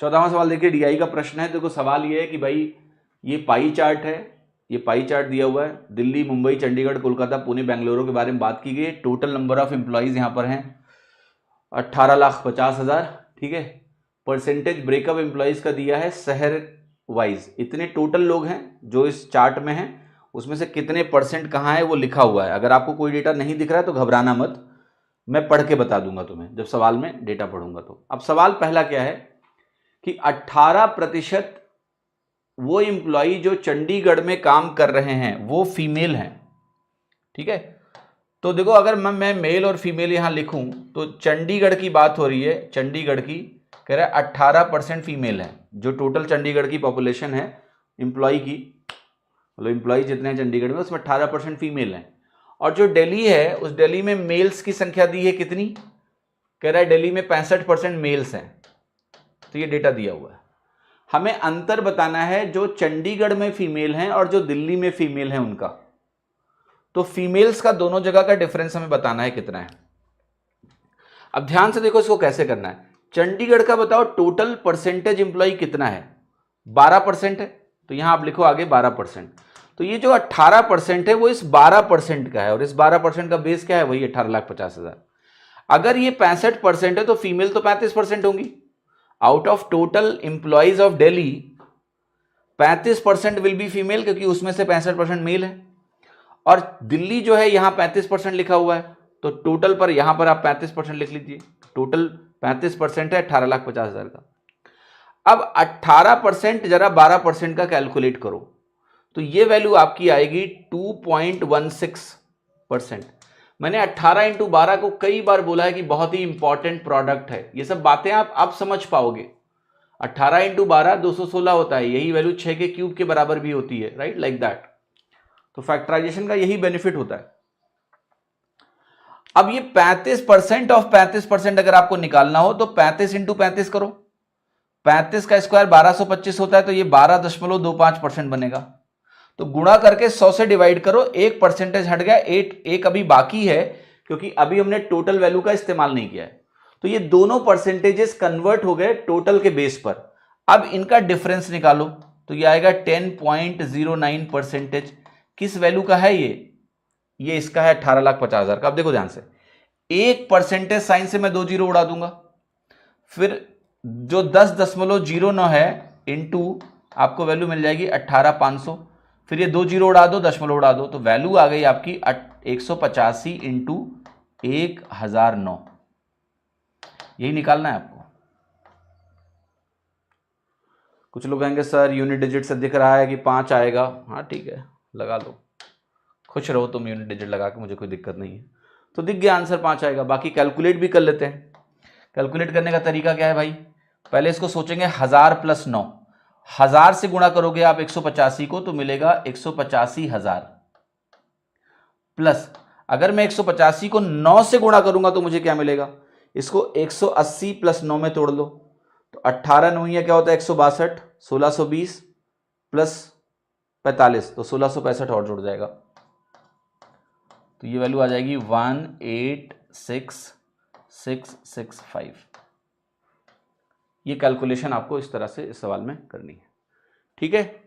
14वां सवाल देखिए, डीआई का प्रश्न है। देखो सवाल ये है कि भाई ये पाई चार्ट है, ये पाई चार्ट दिया हुआ है, दिल्ली, मुंबई, चंडीगढ़, कोलकाता, पुणे, बेंगलुरु के बारे में बात की गई है। टोटल नंबर ऑफ एम्प्लॉयज यहाँ पर हैं 18,50,000, ठीक है। परसेंटेज ब्रेकअप एम्प्लॉयज का दिया है शहर वाइज, इतने टोटल लोग हैं जो इस चार्ट में हैं, उसमें से कितने परसेंट कहाँ है वो लिखा हुआ है। अगर आपको कोई डेटा नहीं दिख रहा है तो घबराना मत, मैं पढ़ के बता दूंगा तुम्हें जब सवाल में डेटा पढ़ूंगा। तो अब सवाल पहला क्या है कि 18% वो एम्प्लॉई जो चंडीगढ़ में काम कर रहे हैं वो फीमेल हैं, ठीक है। तो देखो अगर मैं मेल और फीमेल यहां लिखूं तो चंडीगढ़ की बात हो रही है, चंडीगढ़ की कह रहा है 18% फीमेल है। जो टोटल चंडीगढ़ की पॉपुलेशन है एम्प्लॉय की, मतलब एम्प्लॉय जितने हैं चंडीगढ़ में, उसमें 18% फीमेल हैं। और जो दिल्ली है उस दिल्ली में मेल्स की संख्या दी है कितनी, कह रहा है दिल्ली में 65% मेल्स हैं। तो ये डेटा दिया हुआ है, हमें अंतर बताना है जो चंडीगढ़ में फीमेल हैं और जो दिल्ली में फीमेल हैं उनका। तो फीमेल्स का दोनों जगह का डिफरेंस हमें बताना है कितना है। अब ध्यान से देखो इसको कैसे करना है। चंडीगढ़ का बताओ टोटल परसेंटेज एम्प्लॉय कितना है, 12% है, तो यहां आप लिखो आगे 12%। तो ये जो 18% है वो इस 12% का है, और इस 12% का बेस क्या है, वही 18,50,000। अगर ये 65% है तो फीमेल तो 35% होंगी। Out of total employees of Delhi 35% will be female, क्योंकि उसमें से 65% मेल है। और दिल्ली जो है यहां 35% लिखा हुआ है, तो टोटल पर यहां पर आप 35% लिख लीजिए। टोटल 35% है 18,50,000 का। अब 18% जरा 12% का कैलकुलेट करो, तो ये वैल्यू आपकी आएगी 2.16%। मैंने 18 इंटू 12 को कई बार बोला है कि बहुत ही इंपॉर्टेंट प्रोडक्ट है। ये सब बातें आप अब समझ पाओगे। 18 इंटू 12 216 होता है, यही वैल्यू 6 के क्यूब के बराबर भी होती है, राइट, लाइक दैट। तो फैक्टराइजेशन का यही बेनिफिट होता है। अब ये 35% ऑफ 35% अगर आपको निकालना हो तो 35 इंटू 35 करो, 35 का स्क्वायर 1225 होता है, तो ये 12.25% बनेगा। तो गुणा करके 100 से डिवाइड करो, एक परसेंटेज हट गया, एक अभी बाकी है क्योंकि अभी हमने टोटल वैल्यू का इस्तेमाल नहीं किया है। तो ये दोनों परसेंटेजेस कन्वर्ट हो गए टोटल के बेस पर। अब इनका डिफरेंस निकालो, तो ये आएगा 10.09%। किस वैल्यू का है ये इसका है 18,50,000 का। अब देखो ध्यान से, एक परसेंटेज साइन से मैं 2 जीरो उड़ा दूंगा, फिर जो 10.09 है इंटू आपको वैल्यू मिल जाएगी 18,500, फिर ये 2 जीरो उड़ा दो, दशमलव उड़ा दो, तो वैल्यू आ गई आपकी 185 इंटू 1009। यही निकालना है आपको। कुछ लोग कहेंगे सर यूनिट डिजिट से दिख रहा है कि 5 आएगा। हाँ ठीक है, लगा लो, खुश रहो तुम यूनिट डिजिट लगा के, मुझे कोई दिक्कत नहीं है। तो दिख गया आंसर 5 आएगा। बाकी कैलकुलेट भी कर लेते हैं। कैलकुलेट करने का तरीका क्या है भाई, पहले इसको सोचेंगे 1000 प्लस 9, 1000 से गुणा करोगे आप 185 को तो मिलेगा 185,000, प्लस अगर मैं 185 को 9 से गुणा करूंगा तो मुझे क्या मिलेगा, इसको 180 प्लस 9 में तोड़ लो, तो 18 9 क्या होता है 162, 1620 प्लस 45, तो 1665 और जुड़ जाएगा। तो ये वैल्यू आ जाएगी 186,665। ये कैलकुलेशन आपको इस तरह से इस सवाल में करनी है, ठीक है।